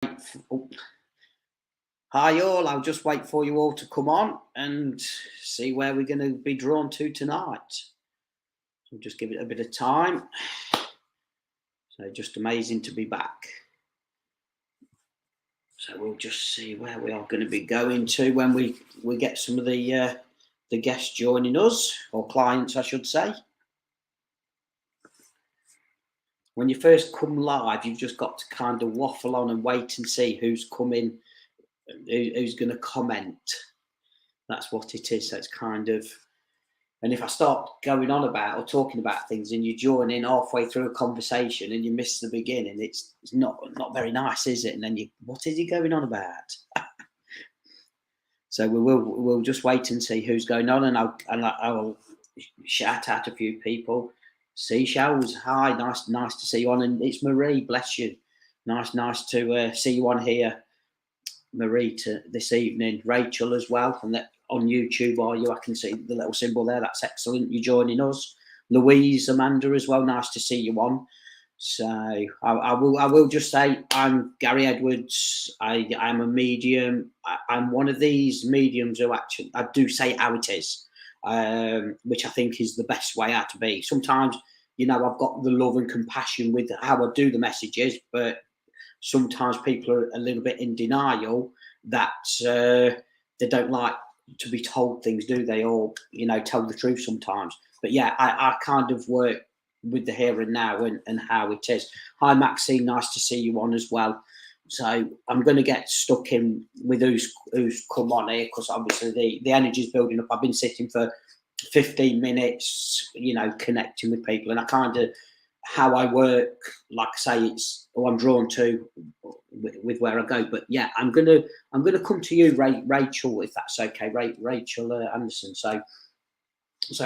Oh, hi all, I'll just wait for you all to come on and see where we're going to be drawn to tonight. So just give it a bit of time. So just amazing to be back. So we'll just see where we are going to be going to when we get some of the guests joining us, or clients I should say. When you first come live, you've just got to kind of waffle on and wait and see who's coming, who's going to comment. That's what it is. So it's kind of, and if I start going on about or talking about things and you join in halfway through a conversation and you miss the beginning, it's not very nice, is it? And then what is he going on about? So we'll just wait and see who's going on, and I'll shout out a few people. Seashells, hi, nice to see you on, and it's Marie, bless you, nice to see you on here, Marie, this evening. Rachel as well, and that on YouTube are you? I can see the little symbol there. That's excellent. You're joining us. Louise, Amanda as well. Nice to see you on. So I will just say I'm Garry Edwards. I'm a medium. I'm one of these mediums who actually I do say how it is, which I think is the best way out to be. Sometimes, I've got the love and compassion with how I do the messages, but sometimes people are a little bit in denial that they don't like to be told things, do they? Or, tell the truth sometimes. But yeah, I kind of work with the here and now and how it is. Hi, Maxine, nice to see you on as well. So I'm going to get stuck in with who's come on here, because obviously the energy is building up. I've been sitting for 15 minutes, connecting with people, and I kind of, how I work, like I say, it's I'm drawn to with where I go. But yeah, I'm gonna come to you, Rachel, if that's okay, Rachel Anderson. So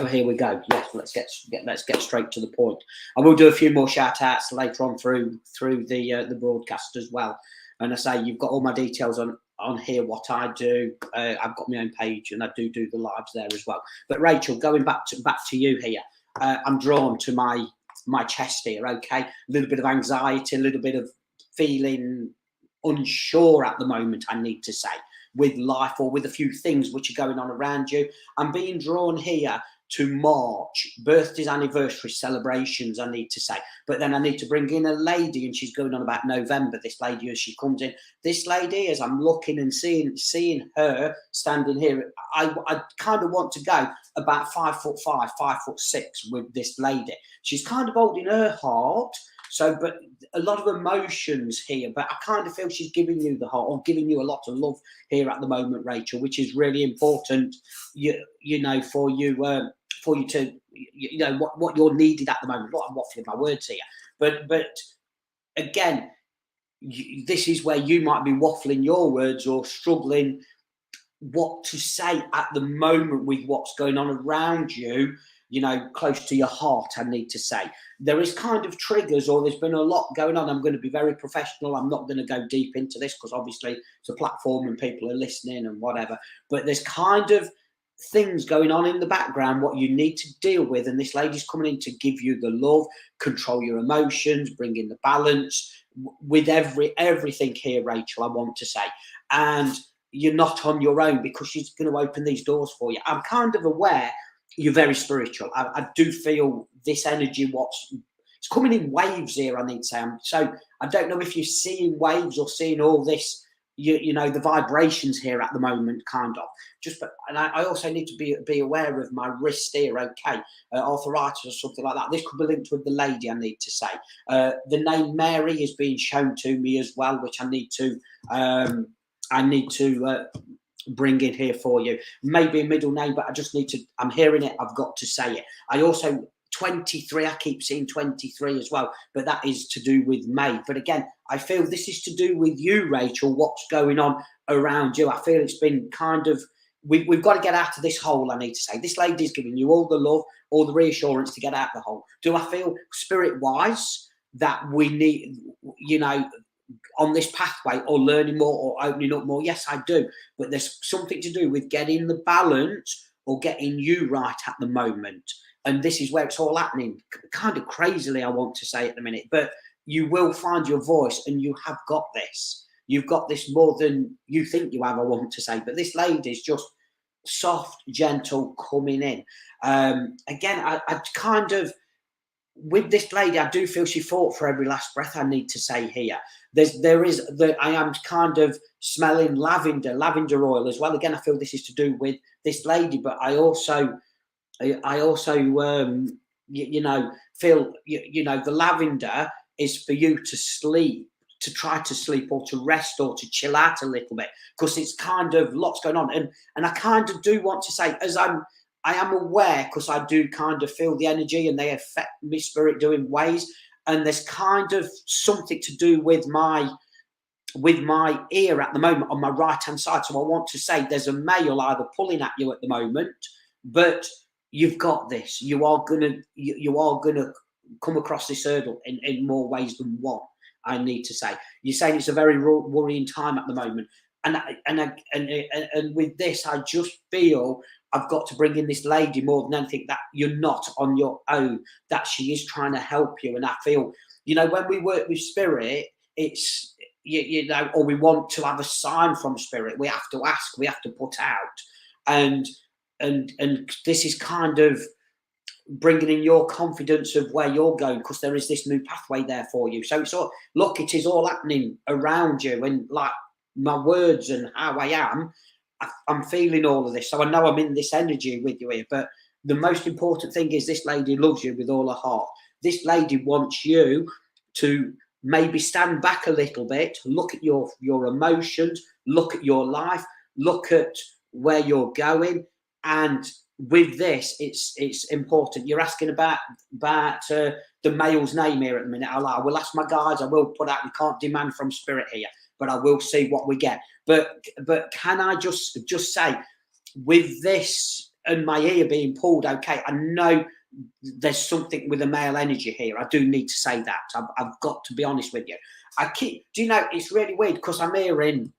here we go. Yes, let's get straight to the point. I will do a few more shout outs later on through the broadcast as well. And I say you've got all my details on here, what I do. I've got my own page and I do the lives there as well. But Rachel, going back to you here, I'm drawn to my chest here. Okay, a little bit of anxiety, a little bit of feeling unsure at the moment, I need to say, with life or with a few things which are going on around you. I'm being drawn here to March, birthdays, anniversaries, celebrations, I need to say. But then I need to bring in a lady, and she's going on about November, this lady, as she comes in. This lady, as I'm looking and seeing her standing here, I kind of want to go about 5'5", 5'6" with this lady. She's kind of holding her heart. So, but a lot of emotions here, but I kind of feel she's giving you the heart, or giving you a lot of love here at the moment, Rachel, which is really important, for you to, what you're needed at the moment. Not I'm waffling my words here, but again, this is where you might be waffling your words or struggling what to say at the moment with what's going on around you, close to your heart, I need to say. There is kind of triggers, or there's been a lot going on. I'm going to be very professional. I'm not going to go deep into this because obviously it's a platform and people are listening and whatever. But there's kind of things going on in the background, what you need to deal with. And this lady's coming in to give you the love, control your emotions, bring in the balance with everything here, Rachel, I want to say. And you're not on your own, because she's going to open these doors for you. I'm kind of aware you're very spiritual. I do feel this energy, it's coming in waves here, I need to say. So I don't know if you're seeing waves or seeing all this, the vibrations here at the moment, kind of. And I also need to be aware of my wrist here, okay? Arthritis or something like that. This could be linked with the lady, I need to say. The name Mary is being shown to me as well, which I need to bring in here for you. Maybe a middle name, but I just need to, I'm hearing it, I've got to say it. I also, 23, I keep seeing 23 as well, but that is to do with May. But again, I feel this is to do with you, Rachel, what's going on around you. I feel it's been kind of, we've got to get out of this hole, I need to say. This lady's giving you all the love, all the reassurance to get out of the hole. Do I feel spirit-wise that we need, on this pathway, or learning more or opening up more? Yes, I do. But there's something to do with getting the balance or getting you right at the moment. And this is where it's all happening, kind of crazily, I want to say at the minute. But you will find your voice, and you have got this. You've got this more than you think you have, I want to say. But this lady's just soft, gentle, coming in. Again, I kind of, with this lady, I do feel she fought for every last breath, I need to say here. I am kind of smelling lavender oil as well. Again, I feel this is to do with this lady, but I also you know, feel, you know, the lavender is for you to sleep, to try to sleep or to rest or to chill out a little bit, because it's kind of lots going on. And I kind of do want to say, as I am aware, because I do kind of feel the energy and they affect my spirit doing ways. And there's kind of something to do with my ear at the moment on my right hand side. So I want to say there's a male either pulling at you at the moment, but you've got this. You are gonna come across this hurdle in more ways than one, I need to say. You're saying it's a very worrying time at the moment. And with this, I just feel I've got to bring in this lady more than anything, that you're not on your own, that she is trying to help you. And I feel, you know, when we work with spirit, it's, you know, or we want to have a sign from spirit, we have to ask, we have to put out. And this is kind of bringing in your confidence of where you're going, because there is this new pathway there for you. So it's all, look, it is all happening around you, and like my words and how I am, I'm feeling all of this. So I know I'm in this energy with you here. But the most important thing is this lady loves you with all her heart. This lady wants you to maybe stand back a little bit, look at your emotions, look at your life, look at where you're going. And with this, it's important. You're asking about the male's name here at the minute. I will ask my guys. I will put out. We can't demand from spirit here, but I will see what we get. But can I just say, with this and my ear being pulled, okay, I know there's something with the male energy here. I do need to say that. I've got to be honest with you. Do you know, it's really weird, because I'm hearing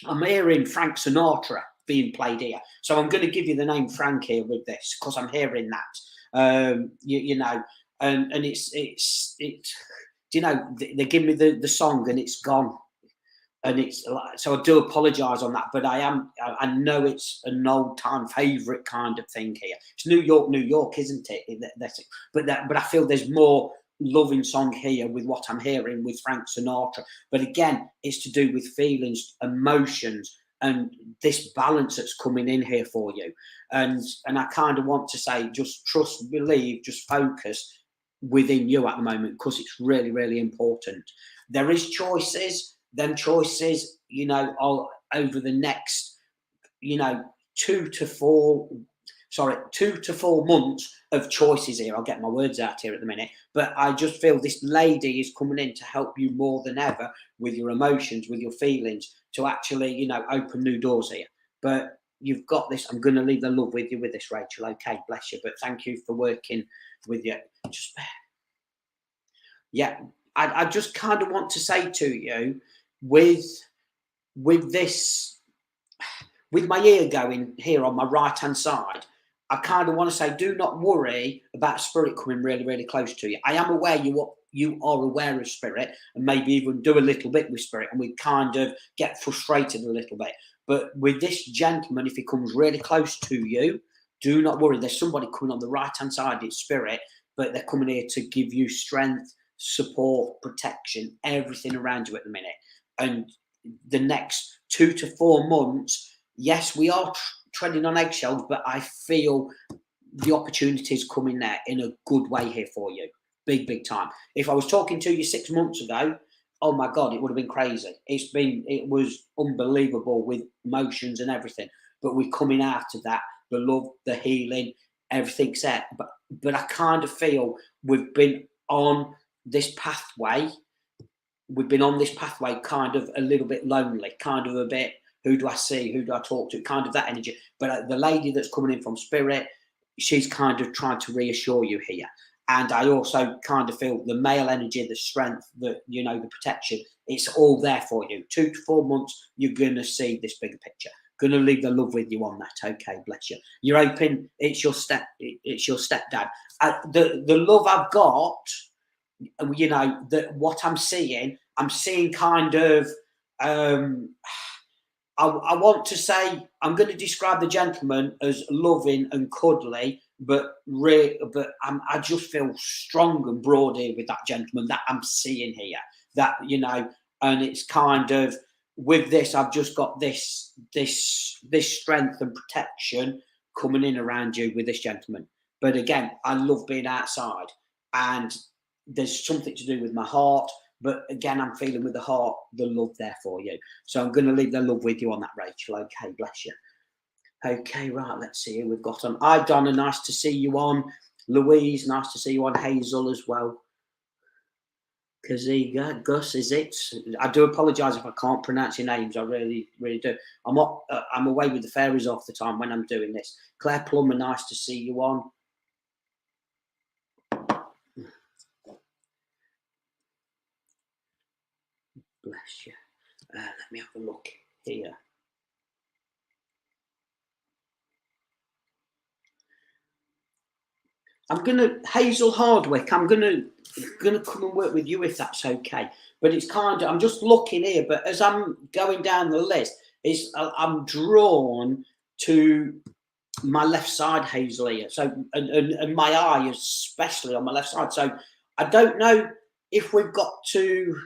Frank Sinatra being played here. So I'm going to give you the name Frank here with this, because I'm hearing that. You know, and it's you know, they give me the song and it's gone. And it's like, so I do apologise on that, but I know it's an old time favourite kind of thing here. It's New York, isn't it? But I feel there's more loving song here with what I'm hearing with Frank Sinatra. But again, it's to do with feelings, emotions, and this balance that's coming in here for you. And I kind of want to say, just trust, believe, just focus within you at the moment, because it's really, really important. There is choices. Them choices, you know, are over the next, you know, 2 to 4 months of choices here. I'll get my words out here at the minute, but I just feel this lady is coming in to help you more than ever with your emotions, with your feelings, to actually, you know, open new doors here. But you've got this. I'm going to leave the love with you with this, Rachel. Okay, bless you. But thank you for working with you. Just, yeah, I just kind of want to say to you, with this, with my ear going here on my right hand side, I kind of want to say, do not worry about spirit coming really, really close to you. I am aware you are aware of spirit, and maybe even do a little bit with spirit, and we kind of get frustrated a little bit. But with this gentleman, if he comes really close to you, do not worry. There's somebody coming on the right hand side. It's spirit, but they're coming here to give you strength, support, protection, everything around you at the minute. And the next 2 to 4 months, yes, we are treading on eggshells, but I feel the opportunities coming there in a good way here for you. Big, big time. If I was talking to you 6 months ago, oh my God, it would have been crazy. It was unbelievable with emotions and everything. But we're coming out of that, the love, the healing, everything's there. But I kind of feel we've been on this pathway. We've been on this pathway kind of a little bit lonely, kind of a bit, who do I see? Who do I talk to? Kind of that energy. But the lady that's coming in from spirit, she's kind of trying to reassure you here. And I also kind of feel the male energy, the strength, the, you know, the protection, it's all there for you. 2 to 4 months, you're going to see this bigger picture. Going to leave the love with you on that. Okay, bless you. You're hoping it's your stepdad. The love I've got, you know, that what I'm seeing kind of I want to say I'm going to describe the gentleman as loving and cuddly, but I just feel strong and broad here with that gentleman that I'm seeing here. That, you know, and it's kind of with this, I've just got this strength and protection coming in around you with this gentleman. But again, I love being outside, and there's something to do with my heart. But again, I'm feeling with the heart the love there for you. So I'm going to leave the love with you on that, Rachel. Okay, bless you. Okay, right, let's see who we've got on. Hi, Donna, nice to see you on. Louise, nice to see you on. Hazel as well. Kaziga, Gus, is it? I do apologise if I can't pronounce your names. I really, really do. I'm away with the fairies off the time when I'm doing this. Claire Plummer, nice to see you on. Bless you. Let me have a look here. Hazel Hardwick, I'm gonna come and work with you if that's okay. But it's kind of, I'm just looking here, but as I'm going down the list, I'm drawn to my left side, Hazel, here. So and my eye, especially on my left side. So I don't know if we've got to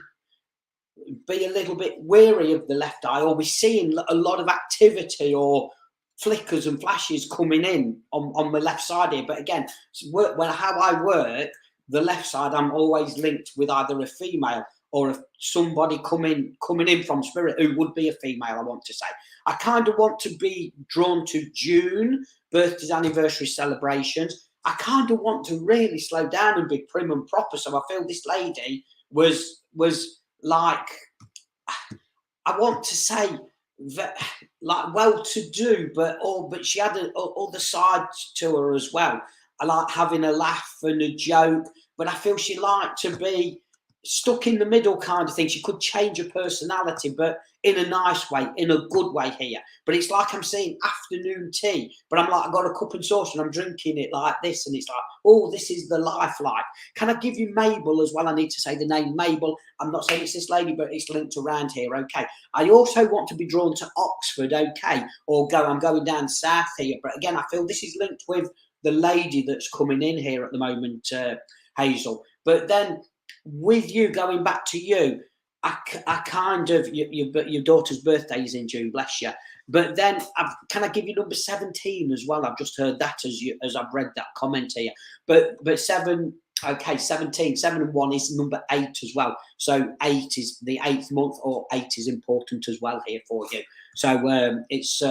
be a little bit weary of the left eye, or we're seeing a lot of activity or flickers and flashes coming in on my left side here. But again, how I work, the left side, I'm always linked with either a female or somebody coming in from spirit who would be a female, I want to say. I kind of want to be drawn to June, birthdays, anniversary celebrations. I kind of want to really slow down and be prim and proper. So I feel this lady was like, I want to say, like well-to-do, but she had other sides to her as well. I like having a laugh and a joke, but I feel she liked to be stuck in the middle kind of thing. She could change her personality, but in a nice way, in a good way here. But it's like I'm saying afternoon tea, but I'm like, I've got a cup and saucer and I'm drinking it like this, and it's like, oh, this is the life like. Can I give you Mabel as well? I need to say the name Mabel. I'm not saying it's this lady, but it's linked around here, okay. I also want to be drawn to Oxford, okay, or I'm going down south here. But again, I feel this is linked with the lady that's coming in here at the moment, Hazel. But then with you, going back to you, I kind of, your daughter's birthday is in June, bless you. But then, can I give you number 17 as well? I've just heard that as I've read that comment here. But 7, okay, 17, 7 and 1 is number 8 as well. So 8 is the 8th month, or 8 is important as well here for you. So it's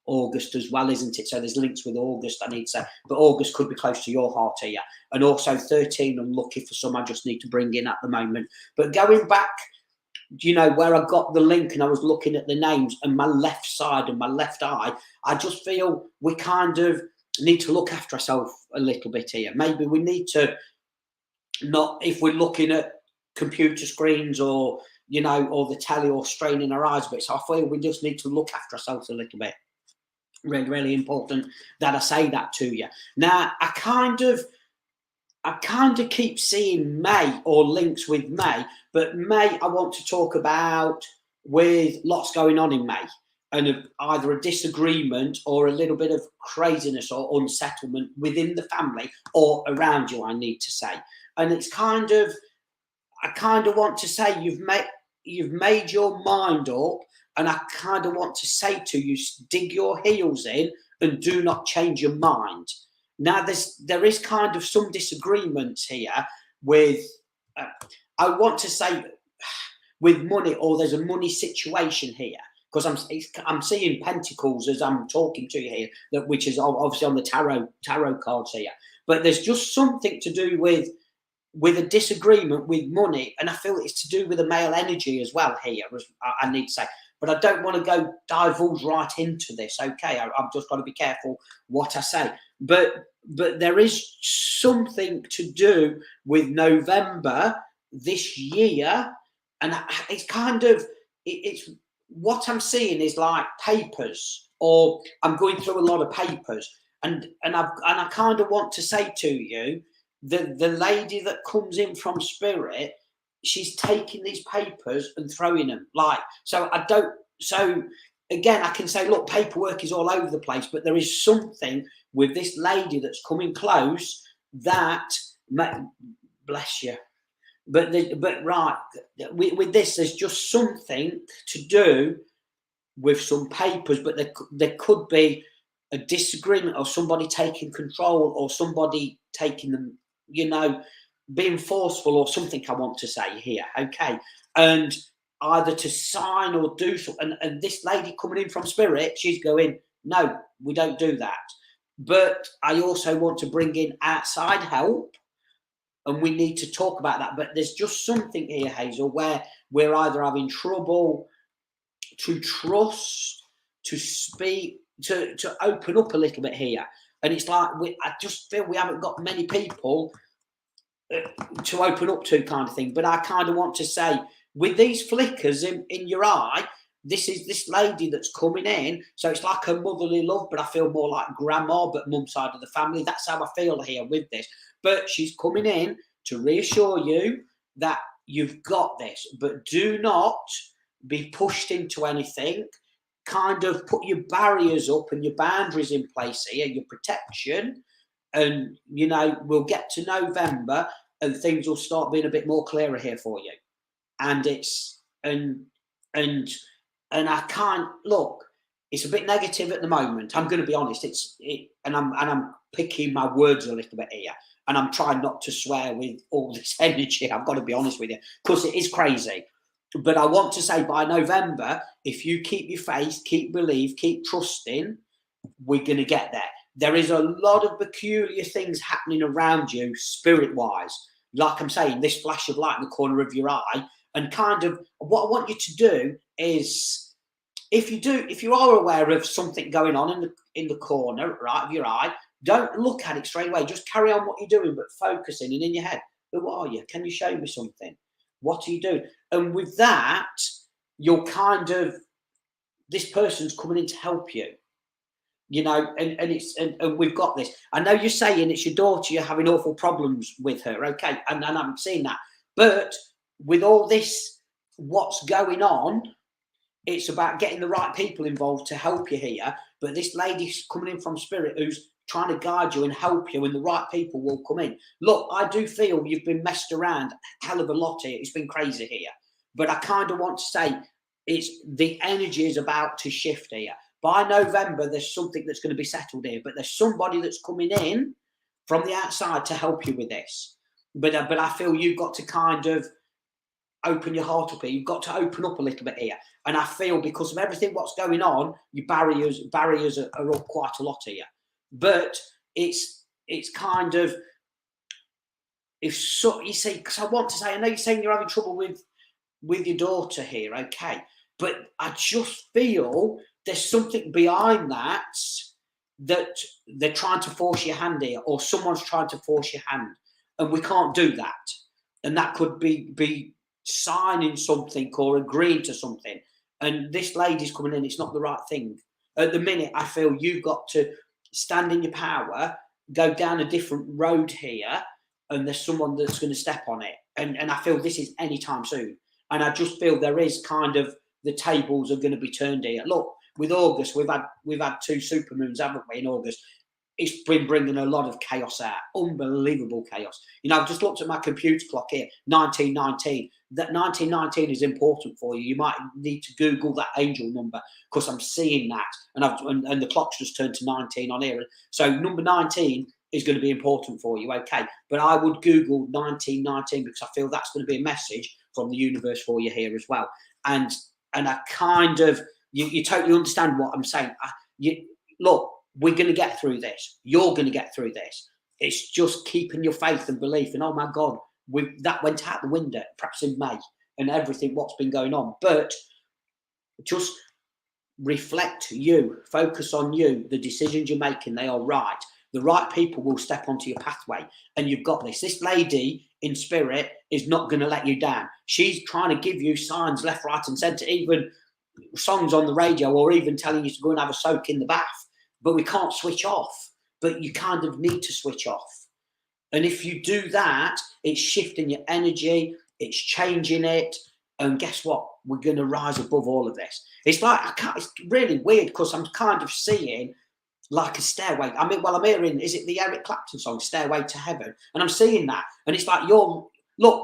August as well, isn't it? So there's links with August, I need to say. But August could be close to your heart here. And also 13, unlucky for some, I just need to bring in at the moment. But going back, you know, where I got the link and I was looking at the names and my left side and my left eye, I just feel we kind of need to look after ourselves a little bit here. Maybe we need to not, if we're looking at computer screens or, you know, or the telly, or straining our eyes a bit. So I feel we just need to look after ourselves a little bit. Really, really important that I say that to you. Now, I kind of keep seeing May or links with May, but May I want to talk about with lots going on in May, and either a disagreement or a little bit of craziness or unsettlement within the family or around you, I need to say. And it's kind of, I kind of want to say you've made your mind up. And I kind of want to say to you, dig your heels in and do not change your mind. Now, there is kind of some disagreements here with, I want to say, with money, or there's a money situation here. Because I'm seeing pentacles as I'm talking to you here, which is obviously on the tarot cards here. But there's just something to do with a disagreement with money. And I feel it's to do with the male energy as well here, I need to say. But I don't want to divulge right into this, okay? I've just got to be careful what I say. But there is something to do with November this year, and it's kind of, it's what I'm seeing is like papers, or I'm going through a lot of papers, and I kind of want to say to you, the lady that comes in from spirit, she's taking these papers and throwing them. Like, so I don't, so again, I can say, look, paperwork is all over the place, but there is something with this lady that's coming close that, bless you. But right, with this, there's just something to do with some papers, but there could be a disagreement or somebody taking control or somebody taking them, you know, being forceful or something, I want to say here, okay? And either to sign or do something. And this lady coming in from spirit, she's going, no, we don't do that. But I also want to bring in outside help, and we need to talk about that. But there's just something here, Hazel, where we're either having trouble to trust, to speak, to open up a little bit here. And it's like, I just feel we haven't got many people to open up to, kind of thing. But I kind of want to say, with these flickers in your eye, this is this lady that's coming in. So it's like a motherly love, but I feel more like grandma, but mum's side of the family. That's how I feel here with this. But she's coming in to reassure you that you've got this, but do not be pushed into anything. Kind of put your barriers up and your boundaries in place here, your protection. And, you know, we'll get to November and things will start being a bit more clearer here for you. And it's, and I can't, look, it's a bit negative at the moment. I'm going to be honest. And I'm picking my words a little bit here. And I'm trying not to swear with all this energy. I've got to be honest with you, because it is crazy. But I want to say by November, if you keep your faith, keep belief, keep trusting, we're going to get there. There is a lot of peculiar things happening around you, spirit-wise. Like I'm saying, this flash of light in the corner of your eye. And kind of what I want you to do is, if you are aware of something going on in the corner, right, of your eye, don't look at it straight away. Just carry on what you're doing, but focusing and in your head. But what are you? Can you show me something? What are you doing? And with that, you're kind of, this person's coming in to help you. You know, and we've got this. I know you're saying it's your daughter, you're having awful problems with her, okay? And I'm seeing that. But with all this, what's going on, it's about getting the right people involved to help you here. But this lady's coming in from spirit who's trying to guide you and help you, and the right people will come in. Look, I do feel you've been messed around a hell of a lot here. It's been crazy here. But I kind of want to say it's the energy is about to shift here. By November, there's something that's going to be settled here, but there's somebody that's coming in from the outside to help you with this. But I feel you've got to kind of open your heart up here. You've got to open up a little bit here. And I feel because of everything what's going on, your barriers are up quite a lot here. But it's kind of, if so, you see, because I want to say, I know you're saying you're having trouble with your daughter here, okay, but I just feel there's something behind that they're trying to force your hand here, or someone's trying to force your hand, and we can't do that. And that could be signing something or agreeing to something. And this lady's coming in, it's not the right thing. At the minute, I feel you've got to stand in your power, go down a different road here, and there's someone that's going to step on it. And I feel this is anytime soon. And I just feel there is kind of, the tables are going to be turned here. Look, with August, we've had 2 supermoons, haven't we, in August? It's been bringing a lot of chaos out, unbelievable chaos. You know, I've just looked at my computer clock here, 1919. That 1919 is important for you. You might need to Google that angel number, because I'm seeing that, and the clock's just turned to 19 on here. So number 19 is going to be important for you, okay? But I would Google 1919, because I feel that's going to be a message from the universe for you here as well. And I kind of, you totally understand what I'm saying. Look, we're going to get through this. You're going to get through this. It's just keeping your faith and belief. And oh my God, that went out the window, perhaps in May, and everything what's been going on. But just reflect you, focus on you, the decisions you're making, they are right. The right people will step onto your pathway, and you've got this. This lady in spirit is not going to let you down. She's trying to give you signs left, right, and centre, even songs on the radio, or even telling you to go and have a soak in the bath. But we can't switch off. But you kind of need to switch off. And if you do that, it's shifting your energy. it's changing it. And guess what? We're going to rise above all of this. It's like, it's really weird because I'm kind of seeing like a stairway. I mean, well, I'm hearing, is it the Eric Clapton song, Stairway to Heaven? And I'm seeing that. And it's like, look,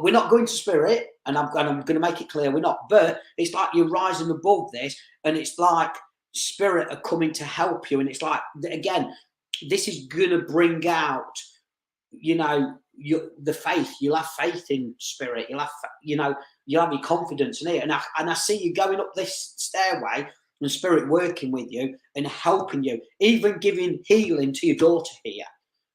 we're not going to spirit. And I'm going to make it clear we're not. But it's like you're rising above this. And it's like spirit are coming to help you. And it's like, again, this is going to bring out, you know, the faith. You'll have faith in spirit. You'll have, you know, you'll have your confidence in it. And I see you going up this stairway and spirit working with you and helping you, even giving healing to your daughter here.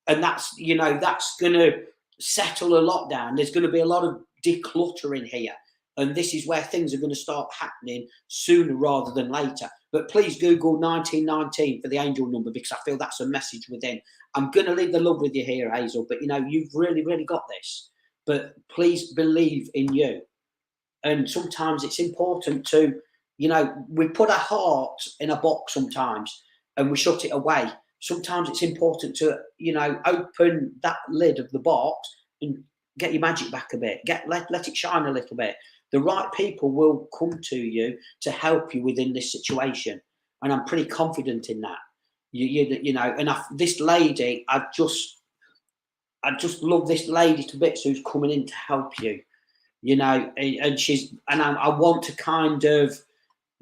And that's, you know, that's going to settle a lot down. There's going to be a lot of decluttering here. And this is where things are going to start happening sooner rather than later. But please Google 1919 for the angel number, because I feel that's a message within. I'm going to leave the love with you here, Hazel, but, you know, you've really, really got this. But please believe in you. And sometimes it's important to, you know, we put our heart in a box sometimes and we shut it away. Sometimes it's important to, you know, open that lid of the box and get your magic back a bit. Let it shine a little bit. The right people will come to you to help you within this situation. And I'm pretty confident in that. You know, and this lady, I just love this lady to bits who's coming in to help you, you know, and I want to kind of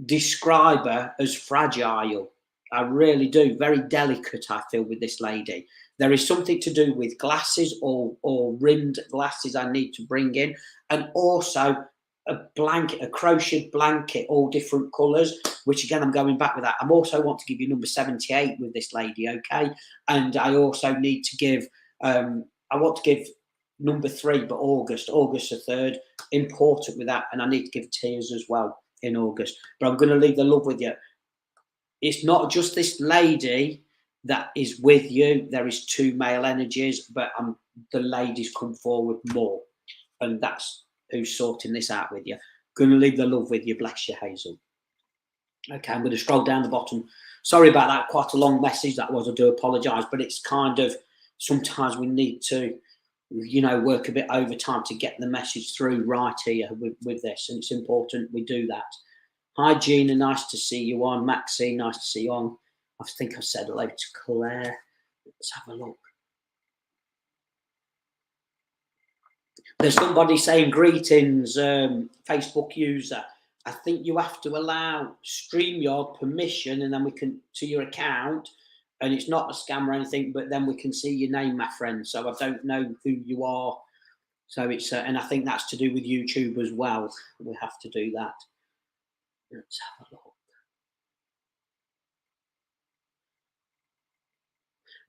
describe her as fragile. I really do. Very delicate, I feel, with this lady. There is something to do with glasses or rimmed glasses I need to bring in. And also a blanket, a crocheted blanket, all different colours, which again, I'm going back with that. I also want to give you number 78 with this lady, okay? And I also need to give, I want to give number 3, but August the 3rd, important with that. And I need to give tears as well in August. But I'm going to leave the love with you. It's not just this lady that is with you. There is 2 male energies, but the ladies come forward more. And that's who's sorting this out with you. Going to leave the love with you. Bless you, Hazel. Okay, I'm going to scroll down the bottom. Sorry about that. Quite a long message that was. I do apologise. But it's kind of, sometimes we need to, you know, work a bit overtime to get the message through right here with this. And it's important we do that. Hi, Gina. Nice to see you on. Maxine, nice to see you on. I think I said hello to Claire. Let's have a look. There's somebody saying greetings, Facebook user. I think you have to allow StreamYard permission, and then we can to your account, and it's not a scam or anything. But then we can see your name, my friend. So I don't know who you are. So it's and I think that's to do with YouTube as well. We have to do that. Let's have a look.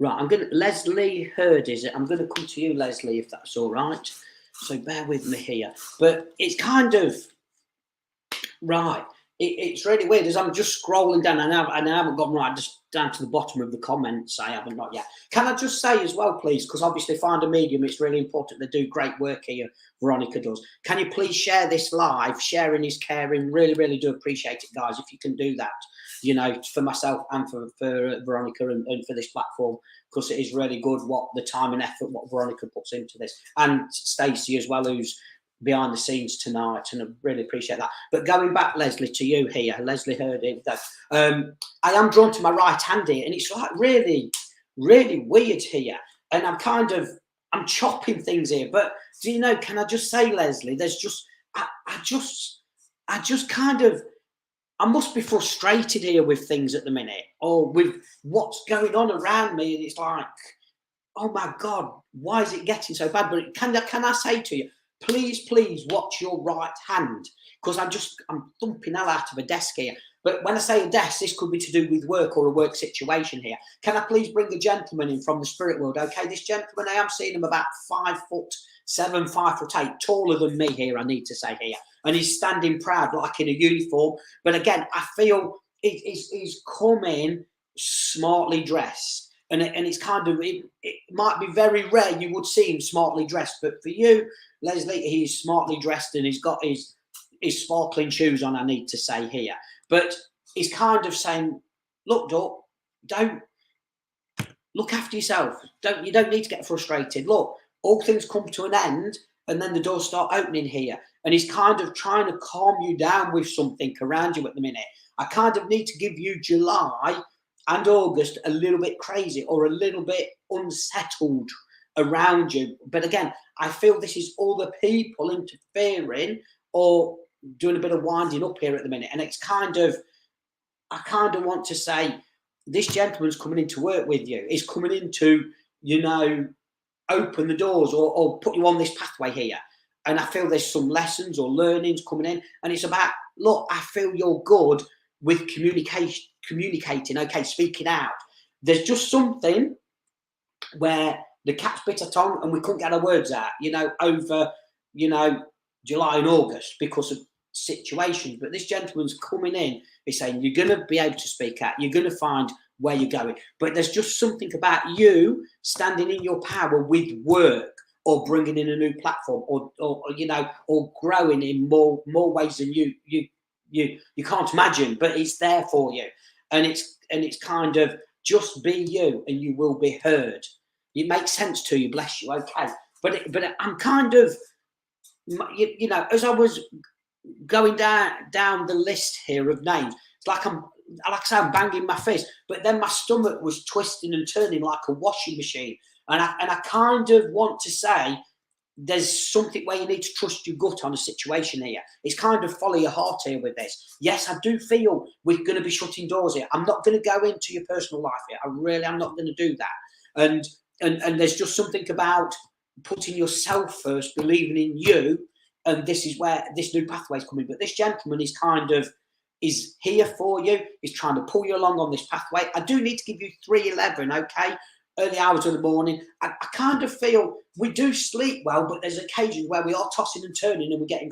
Right, I'm going to, Leslie Heard, is it? I'm going to come to you, Leslie, if that's all right. So bear with me here. But it's kind of, right, it's really weird as I'm just scrolling down, and I haven't gone right just down to the bottom of the comments. I haven't, not yet. Can I just say as well, please, because obviously FindMeAMedium, it's really important. They do great work here, Veronica does. Can you please share this live? Sharing is caring. Really, really do appreciate it, guys, if you can do that, you know, for myself and for Veronica and for this platform, because it is really good what the time and effort what Veronica puts into this, and Stacey as well, who's behind the scenes tonight, and I really appreciate that. But going back, Leslie, to you here, Leslie Heard it. I am drawn to my right hand here, and it's like really, really weird here. And I'm chopping things here. But do you know? Can I just say, Leslie? There's just, I just kind of, I must be frustrated here with things at the minute, or with what's going on around me, and it's like, oh my God, why is it getting so bad? But can I say to you, please watch your right hand, because I'm thumping hell out of a desk here. But when I say a desk, this could be to do with work or a work situation here. Can I please bring a gentleman in from the spirit world? Okay, this gentleman, I am seeing him about 5'7", 5'8", taller than me here, I need to say here. And he's standing proud like in a uniform. But again, I feel he's coming smartly dressed. And it's kind of, it might be very rare you would see him smartly dressed. But for you, Leslie, he's smartly dressed, and he's got his sparkling shoes on, I need to say here. But he's kind of saying, look, Doc, don't look after yourself. You don't need to get frustrated. Look, all things come to an end, and then the doors start opening here. And he's kind of trying to calm you down with something around you at the minute. I kind of need to give you July and August a little bit crazy or a little bit unsettled around you. But again, I feel this is all the people interfering or doing a bit of winding up here at the minute. And it's kind of, I kind of want to say, this gentleman's coming in to work with you. He's coming in to, you know, open the doors or put you on this pathway here. And I feel there's some lessons or learnings coming in. And it's about, look, I feel you're good with communicating, okay, speaking out. There's just something where the cat's bit our tongue and we couldn't get our words out, you know, over, you know, July and August because of situations. But this gentleman's coming in, he's saying, you're going to be able to speak out, you're going to find where you're going. But there's just something about you standing in your power with work or bringing in a new platform or you know, or growing in more ways than you can't imagine, but it's there for you. And it's kind of just be you and you will be heard. It makes sense to you, bless you, okay. But I'm kind of, you know, as I was going down the list here of names, it's like I'm banging my fist, but then my stomach was twisting and turning like a washing machine. And I kind of want to say, there's something where you need to trust your gut on a situation here. It's kind of follow your heart here with this. Yes, I do feel we're going to be shutting doors here. I'm not going to go into your personal life here. I really am not going to do that. And there's just something about putting yourself first, believing in you. And this is where this new pathway is coming. But this gentleman is kind of, is here for you. He's trying to pull you along on this pathway. I do need to give you 311, okay? Early hours of the morning. I kind of feel we do sleep well, but there's occasions where we are tossing and turning and we're getting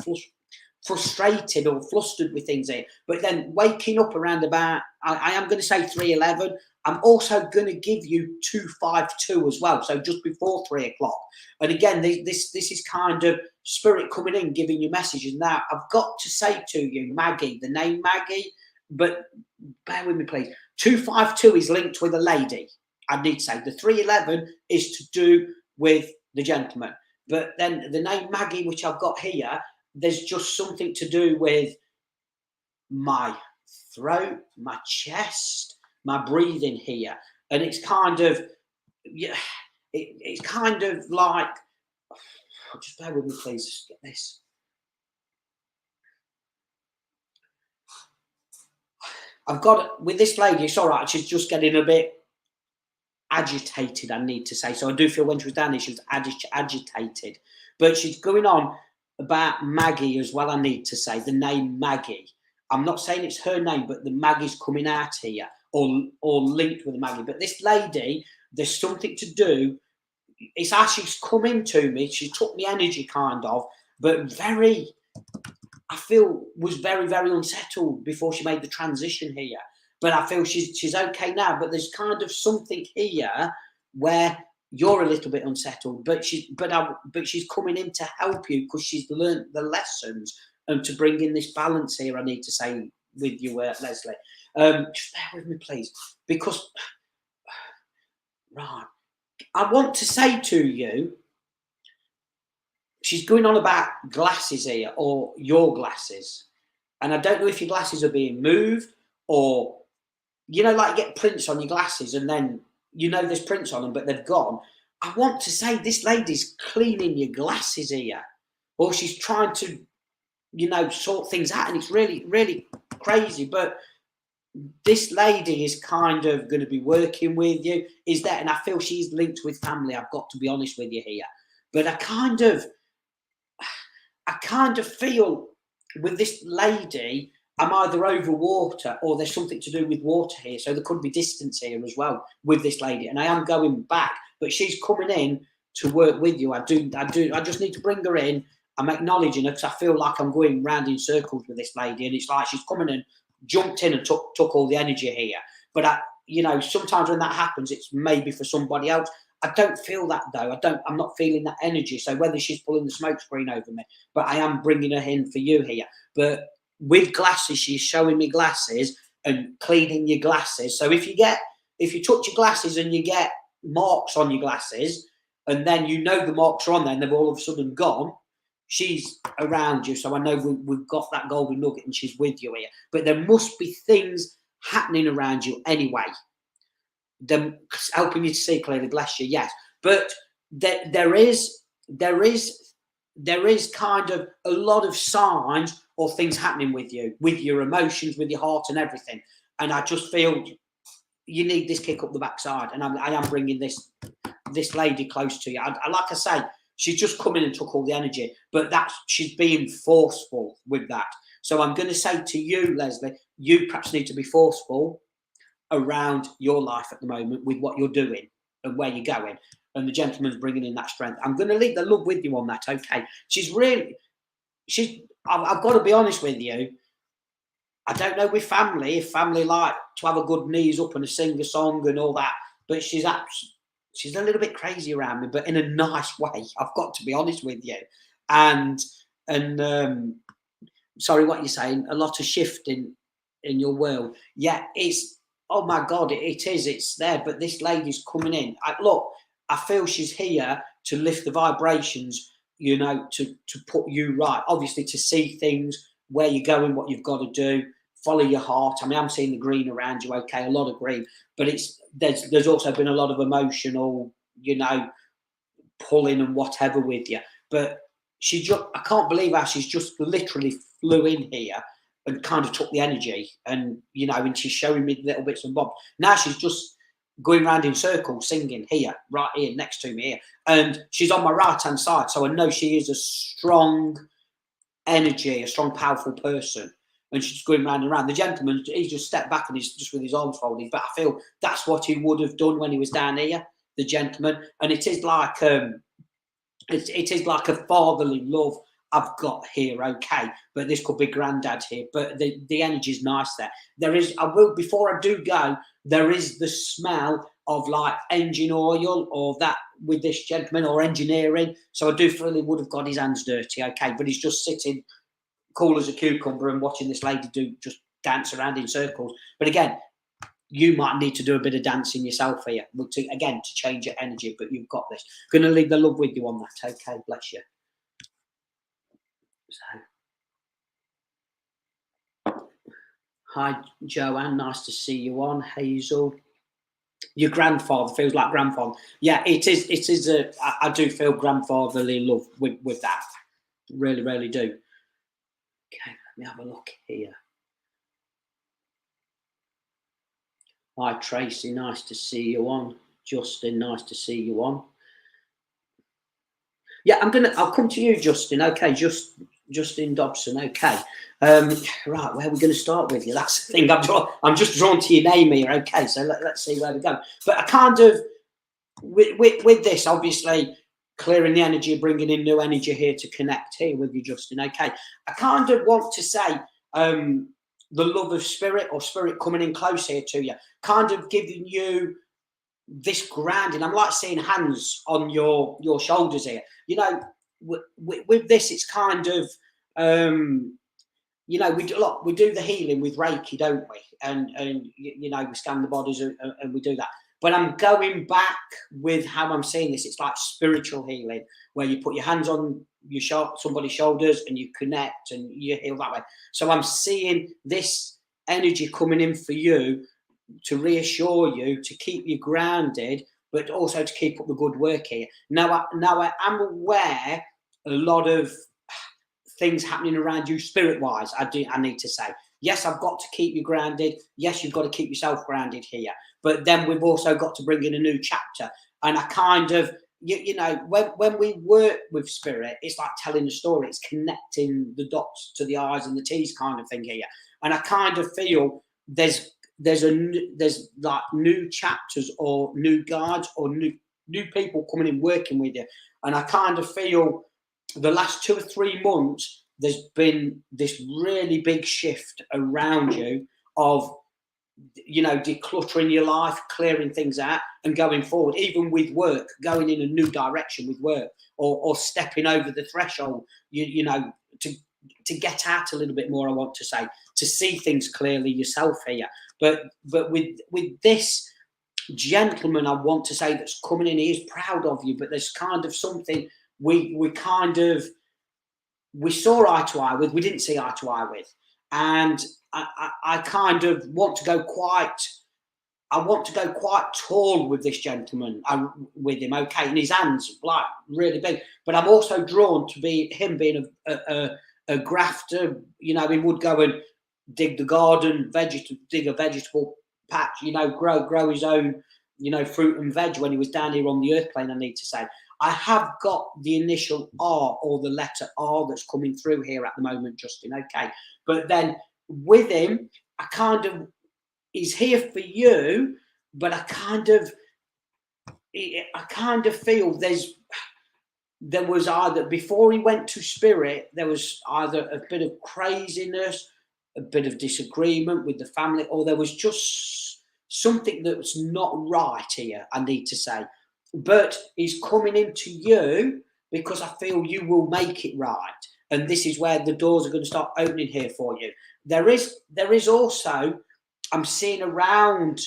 frustrated or flustered with things here. But then waking up around about, I am going to say 311. I'm also going to give you 252 as well, so just before 3 o'clock. And again, this is kind of spirit coming in, giving you messages. Now, I've got to say to you, Maggie, the name Maggie, but bear with me, please. 252 is linked with a lady. I need to say the 311 is to do with the gentleman. But then the name Maggie, which I've got here, there's just something to do with my throat, my chest, my breathing here. And it's kind of, yeah, it's kind of like, just bear with me, please, just get this. I've got, with this lady, it's all right, she's just getting a bit agitated, I need to say. So I do feel when she was down there, she was agitated. But she's going on about Maggie as well, I need to say, the name Maggie. I'm not saying it's her name, but the Maggie's coming out here, or linked with the Maggie. But this lady, there's something to do. It's actually coming to me. She took me energy, kind of, but very, I feel, was very, very unsettled before she made the transition here. But I feel she's okay now. But there's kind of something here where you're a little bit unsettled. But she's coming in to help you because she's learned the lessons and to bring in this balance here. I need to say with you, Leslie. Just bear with me, please, because right, I want to say to you, she's going on about glasses here, or your glasses, and I don't know if your glasses are being moved or, you know, like you get prints on your glasses and then you know there's prints on them but they've gone. I want to say this lady's cleaning your glasses here, or she's trying to, you know, sort things out, and it's really, really crazy. But this lady is kind of going to be working with you, is that, and I feel she's linked with family. I've got to be honest with you here, but I kind of feel with this lady, I'm either over water or there's something to do with water here. So there could be distance here as well with this lady. And I am going back, but she's coming in to work with you. I just need to bring her in. I'm acknowledging her because I feel like I'm going round in circles with this lady. And it's like she's coming and jumped in and took all the energy here. But you know, sometimes when that happens, it's maybe for somebody else. I don't feel that though. I'm not feeling that energy. So whether she's pulling the smoke screen over me, but I am bringing her in for you here. But with glasses, she's showing me glasses and cleaning your glasses. So if you touch your glasses and you get marks on your glasses, and then you know the marks are on there and they've all of a sudden gone, she's around you, so I know we've got that golden nugget and she's with you here. But there must be things happening around you anyway, them helping you to see clearly, bless you, yes. But there is kind of a lot of signs or things happening with you, with your emotions, with your heart and everything. And I just feel you need this kick up the backside. And I am bringing this lady close to you. Like I say, she's just come in and took all the energy, but she's being forceful with that. So I'm going to say to you, Leslie, you perhaps need to be forceful around your life at the moment with what you're doing and where you're going. And the gentleman's bringing in that strength. I'm going to leave the love with you on that, okay? I've got to be honest with you. I don't know with family, if family like to have a good knees up and sing a song and all that, but she's a little bit crazy around me, but in a nice way. I've got to be honest with you. And sorry, what you're saying, a lot of shifting in your world. Yeah, oh my God, it is. It's there. But this lady's coming in. Look, I feel she's here to lift the vibrations, you know, to put you right. Obviously, to see things, where you're going, what you've got to do, follow your heart. I mean, I'm seeing the green around you, okay, a lot of green. But there's also been a lot of emotional, you know, pulling and whatever with you. But I can't believe how she's just literally flew in here and kind of took the energy, and you know, and she's showing me little bits and bobs. Now she's just going around in circles, singing here, right here, next to me here, and she's on my right hand side, so I know she is a strong energy, a strong, powerful person, and she's going round and round. The gentleman, he just stepped back and he's just with his arms folded, but I feel that's what he would have done when he was down here, the gentleman, and it is like it is like a fatherly love I've got here, okay, but this could be granddad here, but the energy is nice there. Before I do go, there is the smell of like engine oil or that with this gentleman, or engineering, so I do feel he would have got his hands dirty, okay, but he's just sitting cool as a cucumber and watching this lady just dance around in circles. But again, you might need to do a bit of dancing yourself here, to change your energy, but you've got this. Going to leave the love with you on that, okay, bless you. So, hi, Joanne. Nice to see you on. Hazel. Your grandfather feels like grandfather. Yeah, it is. It is I do feel grandfatherly love with that. Really, really do. Okay, let me have a look here. Hi, Tracy. Nice to see you on. Justin. Nice to see you on. Yeah, I'll come to you, Justin. Okay, Justin Dobson. Okay. Right, where are we going to start with you? That's the thing. I'm just drawn to your name here. Okay, so let's see where we go. But I kind of, with this, obviously, clearing the energy, bringing in new energy here to connect here with you, Justin. Okay. I kind of want to say the love of spirit, or spirit coming in close here to you, kind of giving you this grounding. I'm like seeing hands on your shoulders here. You know, with this, it's kind of, you know, we do the healing with Reiki, don't we? And you know, we scan the bodies and we do that. But I'm going back with how I'm seeing this. It's like spiritual healing, where you put your hands on somebody's shoulders and you connect and you heal that way. So I'm seeing this energy coming in for you to reassure you, to keep you grounded, but also to keep up the good work here. Now I am aware a lot of things happening around you spirit-wise. I need to say, yes, I've got to keep you grounded. Yes, you've got to keep yourself grounded here. But then we've also got to bring in a new chapter. And I kind of, you know, when we work with spirit, it's like telling a story. It's connecting the dots to the I's and the T's kind of thing here. And I kind of feel there's like new chapters or new guides or new people coming in working with you. And I kind of feel the last 2 or 3 months, there's been this really big shift around you of, you know, decluttering your life, clearing things out and going forward, even with work, going in a new direction with work, or stepping over the threshold, you know, to get out a little bit more, I want to say, to see things clearly yourself here. But with this gentleman, I want to say, that's coming in, he is proud of you, but there's kind of something we kind of, we saw eye to eye with, we didn't see eye to eye with. And I kind of want to go quite, tall with this gentleman, with him, okay, and his hands like really big. But I'm also drawn to him being a grafter. You know, he would go and dig the garden, dig a vegetable patch. You know, grow his own, you know, fruit and veg when he was down here on the earth plane. I need to say, I have got the initial R or the letter R that's coming through here at the moment, Justin. Okay, but then with him, he's here for you, but I kind of feel there was either, before he went to spirit, there was either a bit of craziness, a bit of disagreement with the family, or there was just something that was not right here, I need to say. But he's coming into you because I feel you will make it right. And this is where the doors are going to start opening here for you. There is also, I'm seeing around,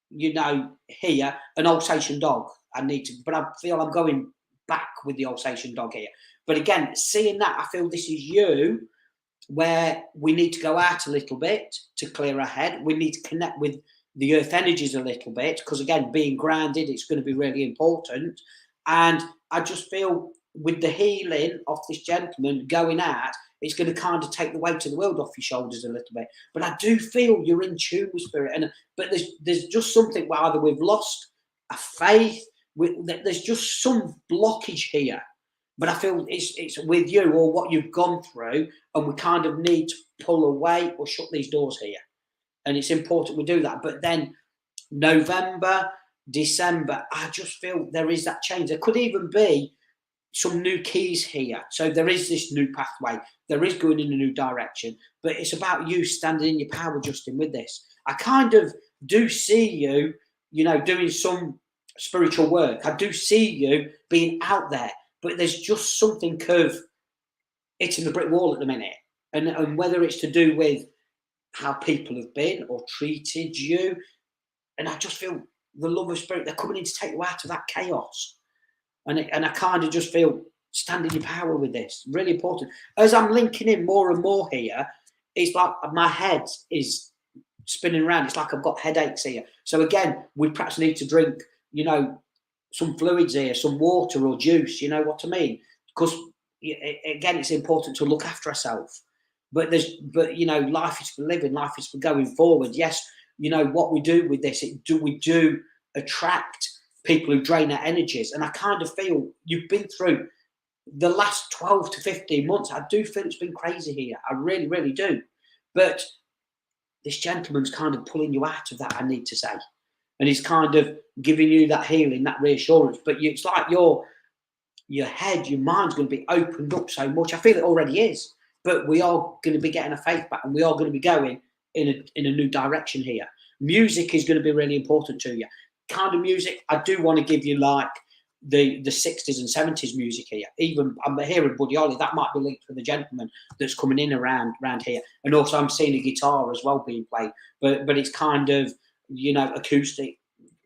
you know, here, an Alsatian dog. But I feel I'm going back with the Alsatian dog here. But again, seeing that, I feel this is you, where we need to go out a little bit to clear our head. We need to connect with the earth energies a little bit, because again, being grounded, it's going to be really important. And I just feel with the healing of this gentleman going out, it's going to kind of take the weight of the world off your shoulders a little bit. But I do feel you're in tune with spirit. But there's just something where either we've lost a faith, there's just some blockage here. But I feel it's with you or what you've gone through, and we kind of need to pull away or shut these doors here. And it's important we do that. But then November, December, I just feel there is that change. There could even be some new keys here. So there is this new pathway. There is going in a new direction. But it's about you standing in your power, Justin, with this. I kind of do see you, you know, doing some spiritual work. I do see you being out there. But there's just something of hitting the brick wall at the minute. And whether it's to do with how people have been or treated you. And I just feel the love of spirit, they're coming in to take you out of that chaos. And I kind of just feel stand in your power with this. Really important. As I'm linking in more and more here, it's like my head is spinning around. It's like I've got headaches here. So again, we perhaps need to drink, you know, some fluids here, some water or juice, you know what I mean? Because again, it's important to look after ourselves. But you know, life is for living, life is for going forward. Yes, you know what we do with this. We do attract people who drain our energies, and I kind of feel you've been through the last 12 to 15 months. I do feel it's been crazy here. I really, really do. But this gentleman's kind of pulling you out of that, I need to say, and he's kind of giving you that healing, that reassurance. But it's like your head, your mind's going to be opened up so much. I feel it already is. But we are going to be getting a faith back, and we are going to be going in a new direction here. Music is going to be really important to you. Kind of music, I do want to give you like the 60s and 70s music here. Even I'm hearing Buddy Holly, that might be linked with the gentleman that's coming in around here. And also I'm seeing a guitar as well being played. But it's kind of, you know, acoustic,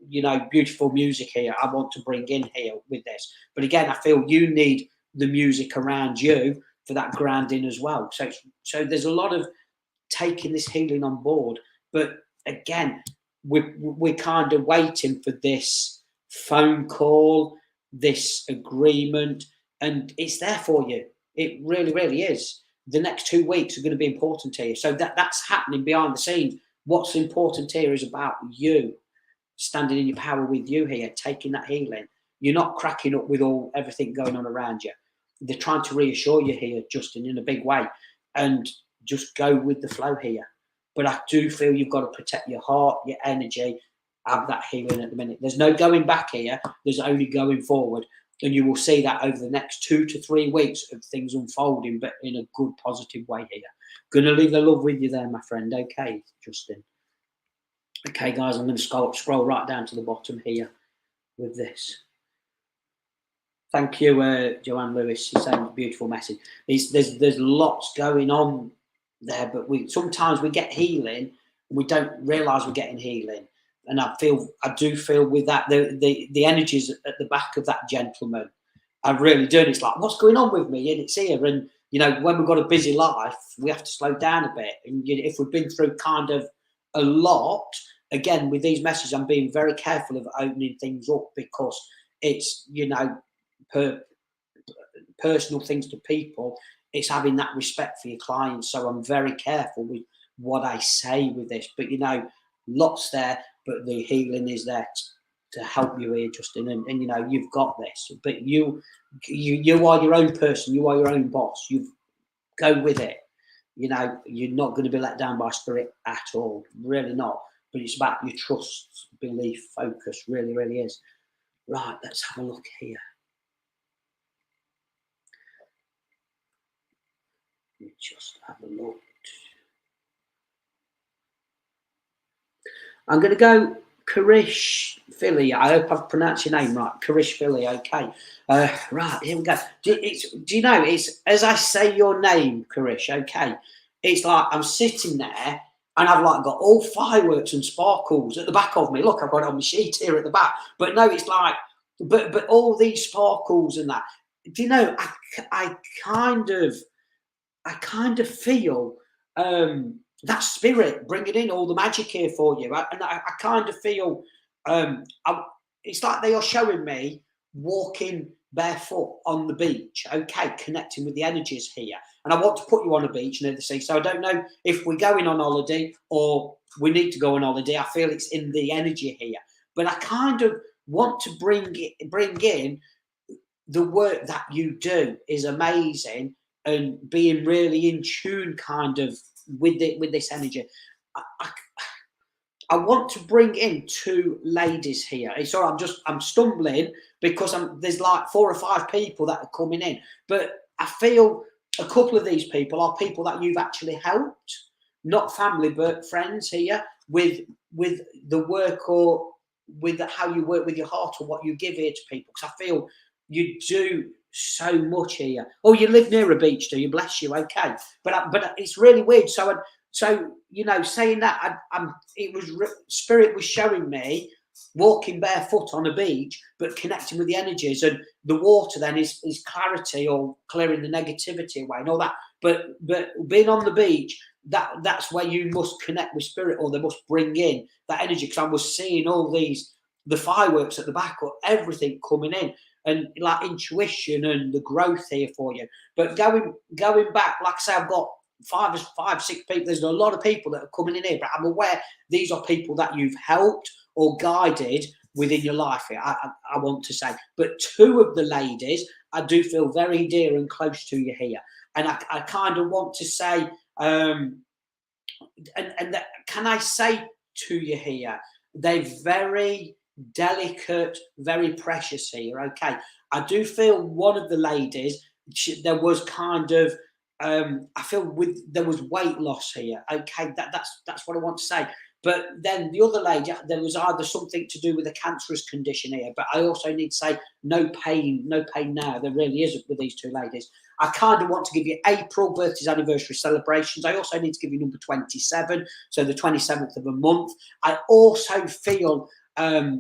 you know, beautiful music here I want to bring in here with this. But again, I feel you need the music around you for that grounding as well. So there's a lot of taking this healing on board. But again, we're kind of waiting for this phone call, this agreement, and it's there for you. It really, really is. The next 2 weeks are going to be important to you. So that's happening behind the scenes. What's important here is about you standing in your power with you here, taking that healing. You're not cracking up with everything going on around you. They're trying to reassure you here, Justin, in a big way, and just go with the flow here. But I do feel you've got to protect your heart, your energy, have that healing at the minute. There's no going back here. There's only going forward. And you will see that over the next 2 to 3 weeks of things unfolding, but in a good, positive way here. Going to leave the love with you there, my friend. Okay, Justin. Okay, guys, I'm going to scroll right down to the bottom here with this. Thank you, Joanne Lewis. She's saying a beautiful message. There's lots going on there, but sometimes we get healing and we don't realise we're getting healing. And I do feel with that the energies at the back of that gentleman. I really do. And it's like, what's going on with me? And it's here. And you know, when we've got a busy life, we have to slow down a bit. And if we've been through kind of a lot, again, with these messages, I'm being very careful of opening things up, because it's, you know, personal things to people. It's having that respect for your clients. So I'm very careful with what I say with this. But, you know, lots there, but the healing is there to help you here, Justin. And you know, you've got this. But you are your own person. You are your own boss. You go with it. You know, you're not going to be let down by spirit at all. Really not. But it's about your trust, belief, focus. Really, really is. Right, let's have a look here. Let me just have a look. I'm going to go Karish Philly. I hope I've pronounced your name right. Karish Philly, okay. Right, here we go. Do you know, it's as I say your name, Karish, okay, it's like I'm sitting there and I've like got all fireworks and sparkles at the back of me. Look, I've got it on my sheet here at the back. But no, it's like, but all these sparkles and that. Do you know, I kind of feel that spirit bringing in all the magic here for you. I kind of feel it's like they are showing me walking barefoot on the beach, okay, connecting with the energies here. And I want to put you on a beach near the sea. So I don't know if we're going on holiday or we need to go on holiday. I feel it's in the energy here. But I kind of want to bring in the work that you do is amazing, and being really in tune kind of with this energy. I want to bring in two ladies here. It's all right, I'm stumbling because there's like 4 or 5 people that are coming in, but I feel a couple of these people are people that you've actually helped, not family but friends here, with the work or with how you work with your heart or what you give here to people. Because I feel you do so much here. Oh, you live near a beach, do you? Bless you. Okay, but it's really weird. So you know, saying that, spirit was showing me walking barefoot on a beach, but connecting with the energies, and the water then is clarity or clearing the negativity away and all that. But being on the beach, that's where you must connect with spirit, or they must bring in that energy. Because I was seeing all the fireworks at the back, or everything coming in, and like intuition and the growth here for you. But going back, like I say, I've got 5, 6 people. There's a lot of people that are coming in here, but I'm aware these are people that you've helped or guided within your life here, I want to say. But 2 of the ladies, I do feel very dear and close to you here. And I kind of want to say, can I say to you here, they're very delicate, very precious here, okay? I do feel one of the ladies, there was kind of, I feel there was weight loss here, okay? That's what I want to say. But then the other lady, there was either something to do with a cancerous condition here, but I also need to say no pain now. There really isn't with these 2 ladies. I kind of want to give you April birthdays, anniversary celebrations. I also need to give you number 27, so the 27th of a month. I also feel I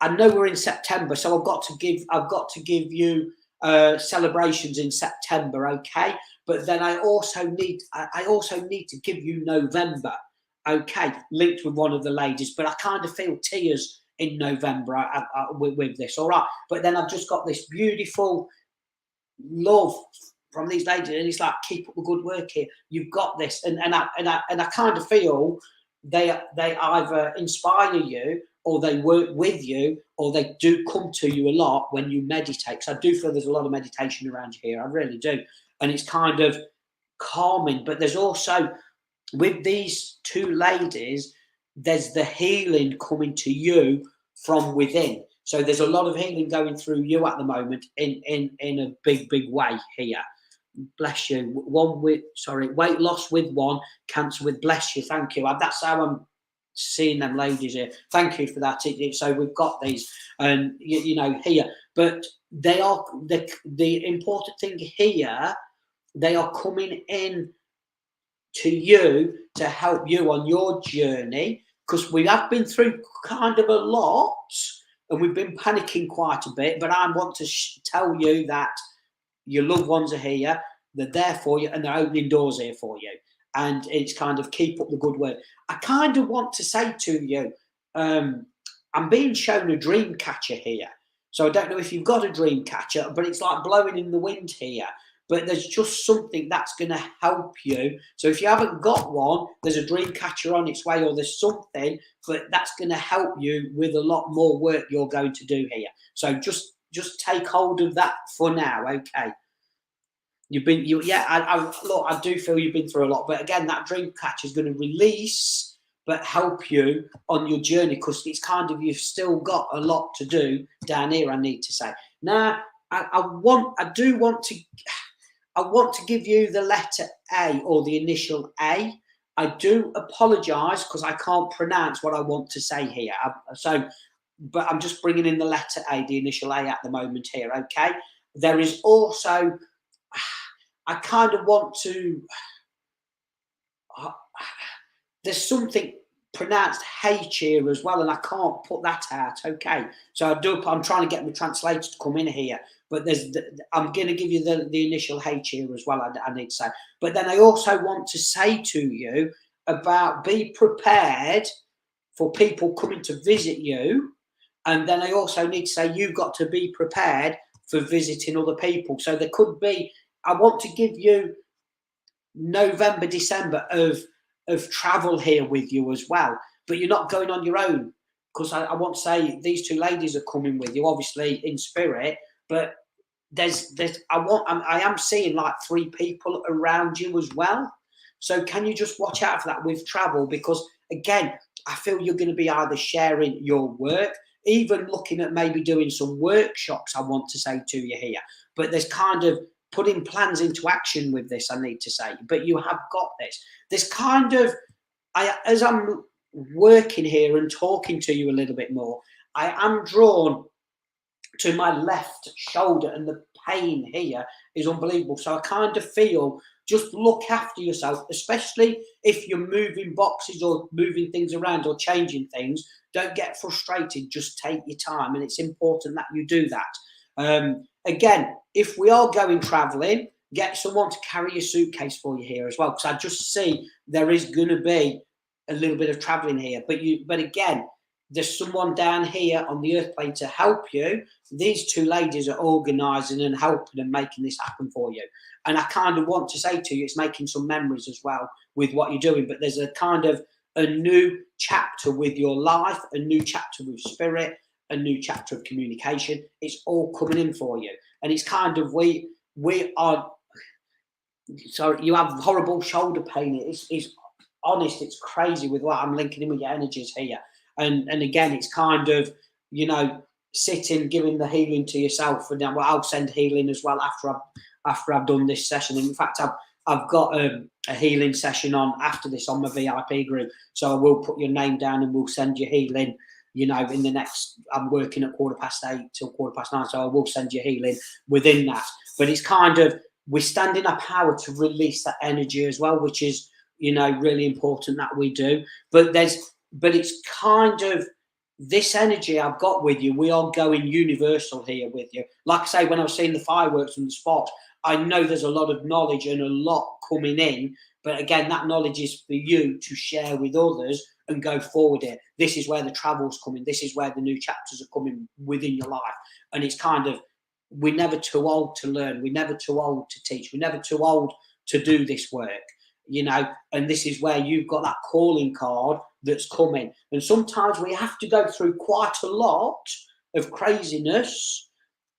know we're in September, so I've got to give you celebrations in September, okay? But then I also need to give you November, okay, linked with one of the ladies. But I kind of feel tears in November with this, all right? But then I've just got this beautiful love from these ladies, and it's like, keep up the good work here. You've got this, and I kind of feel they either inspire you, or they work with you, or they do come to you a lot when you meditate. So I do feel there's a lot of meditation around here. I really do, and it's kind of calming. But there's also, with these 2 ladies, there's the healing coming to you from within. So there's a lot of healing going through you at the moment in a big way here. Bless you. Weight loss with 1, cancer with, bless you. Thank you. That's how I'm seeing them ladies here. Thank you for that. So we've got these, and you know, here. But they are the important thing here. They are coming in to you to help you on your journey, because we have been through kind of a lot, and we've been panicking quite a bit. But I want to tell you that your loved ones are here, they're there for you, and they're opening doors here for you. And it's kind of keep up the good work. I kind of want to say to you, I'm being shown a dream catcher here. So I don't know if you've got a dream catcher, but it's like blowing in the wind here. But there's just something that's going to help you. So if you haven't got one, there's a dream catcher on its way, or there's something, but that's going to help you with a lot more work you're going to do here. So just take hold of that for now, okay? Look, I do feel you've been through a lot, but again, that dream catcher is going to release, but help you on your journey, because it's kind of, you've still got a lot to do down here, I need to say. Now, I want to give you the letter A, or the initial A. I do apologise because I can't pronounce what I want to say here. But I'm just bringing in the letter A, the initial A at the moment here, okay? There is also, I kind of want to, there's something pronounced H here as well, and I can't put that out, okay? So I'm trying to get my translator to come in here, but I'm going to give you the initial H here as well, I need to say. But then I also want to say to you about, be prepared for people coming to visit you. And then I also need to say, you've got to be prepared for visiting other people. So there could be, I want to give you November, December of travel here with you as well. But you're not going on your own, because I want to say these two ladies are coming with you, obviously in spirit, but I am seeing like 3 people around you as well. So can you just watch out for that with travel? Because again, I feel you're going to be either sharing your work, even looking at maybe doing some workshops, I want to say to you here. But there's kind of putting plans into action with this, I need to say. But you have got this. This kind of, as I'm working here and talking to you a little bit more, I am drawn to my left shoulder, and the pain here is unbelievable. So I kind of feel, just look after yourself, especially if you're moving boxes or moving things around or changing things. Don't get frustrated, just take your time, and it's important that you do that. Again, if we are going traveling, get someone to carry your suitcase for you here as well, because I just see there is going to be a little bit of traveling here. But again, there's someone down here on the earth plane to help you. These two ladies are organising and helping and making this happen for you. And I kind of want to say to you, it's making some memories as well with what you're doing. But there's a kind of a new chapter with your life, a new chapter with spirit, a new chapter of communication. It's all coming in for you. And it's kind of, we are, sorry, you have horrible shoulder pain. It's honest, it's crazy with what I'm linking in with your energies here. And again, it's kind of, you know, sitting, giving the healing to yourself, and then I'll send healing as well after I've done this session. And in fact, I've got a healing session on after this on my VIP group, so I will put your name down and we'll send you healing. You know, in the next, I'm working at 8:15 till 9:15, so I will send you healing within that. But it's kind of, we stand in our power to release that energy as well, which is, you know, really important that we do. But it's kind of this energy I've got with you. We are going universal here with you. Like I say, when I was seeing the fireworks from the spot, I know there's a lot of knowledge and a lot coming in. But again, that knowledge is for you to share with others and go forward here. This is where the travel's coming. This is where the new chapters are coming within your life. And it's kind of, we're never too old to learn. We're never too old to teach. We're never too old to do this work, you know. And this is where you've got that calling card that's coming. And sometimes we have to go through quite a lot of craziness,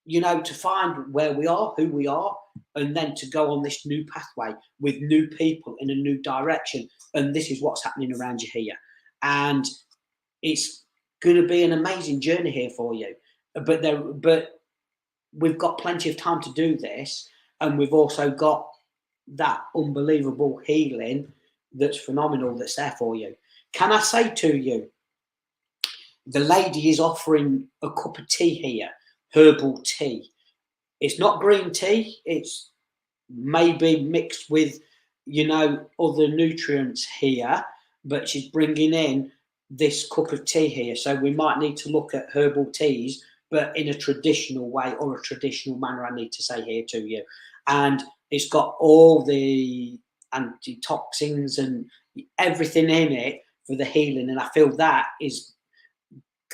you know, to find where we are, who we are, and then to go on this new pathway with new people in a new direction. And this is what's happening around you here. And it's going to be an amazing journey here for you. But we've got plenty of time to do this. And we've also got that unbelievable healing that's phenomenal that's there for you. Can I say to you, the lady is offering a cup of tea here, herbal tea. It's not green tea. It's maybe mixed with, you know, other nutrients here, but she's bringing in this cup of tea here. So we might need to look at herbal teas but in a traditional way or a traditional manner, I need to say here to you. And it's got all the antitoxins and everything in it for the healing. And I feel that is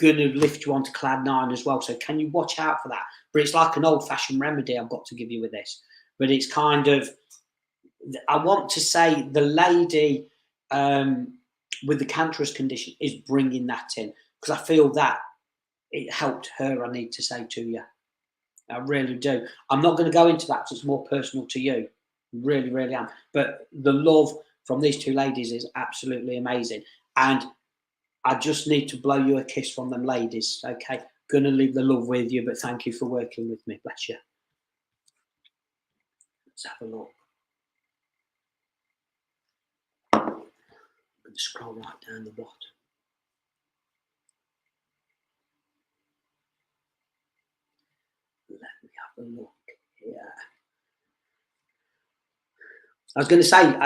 going to lift you onto cloud nine as well. So can you watch out for that? But it's like an old-fashioned remedy I've got to give you with this. But it's kind of, I want to say the lady with the cancerous condition is bringing that in, because I feel that it helped her, I need to say to you. I really do. I'm not going to go into that because it's more personal to you. Really, really am. But the love from these two ladies is absolutely amazing. And I just need to blow you a kiss from them ladies, okay? Gonna leave the love with you, but thank you for working with me. Bless you. Let's have a look. I'm gonna scroll right down the bottom. Let me have a look here. I was going to say,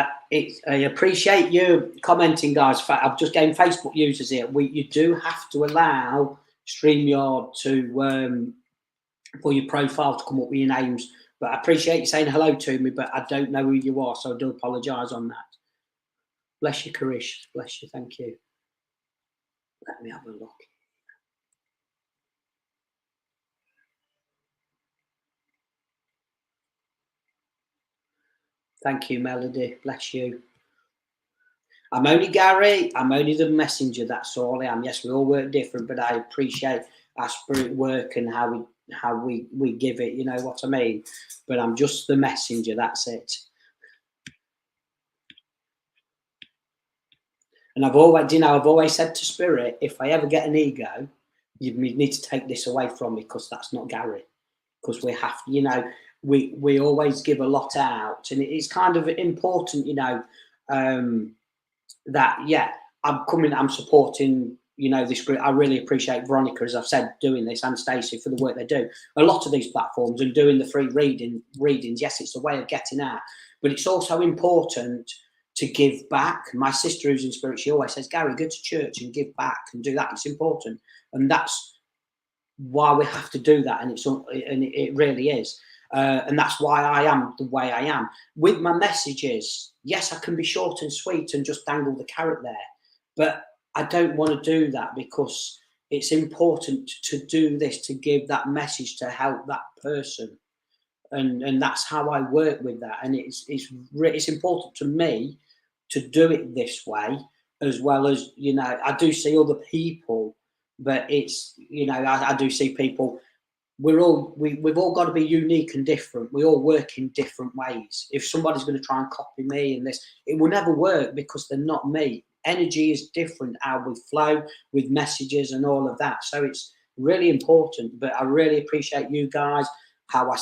I appreciate you commenting, guys. I've just gained Facebook users here. You do have to allow StreamYard to for your profile to come up with your names. But I appreciate you saying hello to me, but I don't know who you are, so I do apologise on that. Bless you, Karish. Bless you. Thank you. Let me have a look. Thank you, Melody. Bless you. I'm only Gary. I'm only the messenger. That's all I am. Yes, we all work different, but I appreciate our spirit work and how we give it. You know what I mean? But I'm just the messenger. That's it. And I've always said to spirit, if I ever get an ego, you need to take this away from me, because that's not Gary. Because we have, we always give a lot out, and it's kind of important, that I'm supporting, this group. I really appreciate Veronica, as I've said, doing this, and Stacey for the work they do. A lot of these platforms and doing the free readings. Yes, it's a way of getting out, but it's also important to give back. My sister, who's in spirit, she always says, Gary, go to church and give back and do that. It's important, and that's why we have to do that. And it really is. And that's why I am the way I am. With my messages, yes, I can be short and sweet and just dangle the carrot there, but I don't want to do that, because it's important to do this, to give that message, to help that person. And that's how I work with that. And it's important to me to do it this way, as well as, I do see other people, but it's, I do see people. We've all got to be unique and different. We all work in different ways. If somebody's going to try and copy me in this, it will never work, because they're not me. Energy is different, how we flow with messages and all of that. So it's really important. But I really appreciate you guys, how I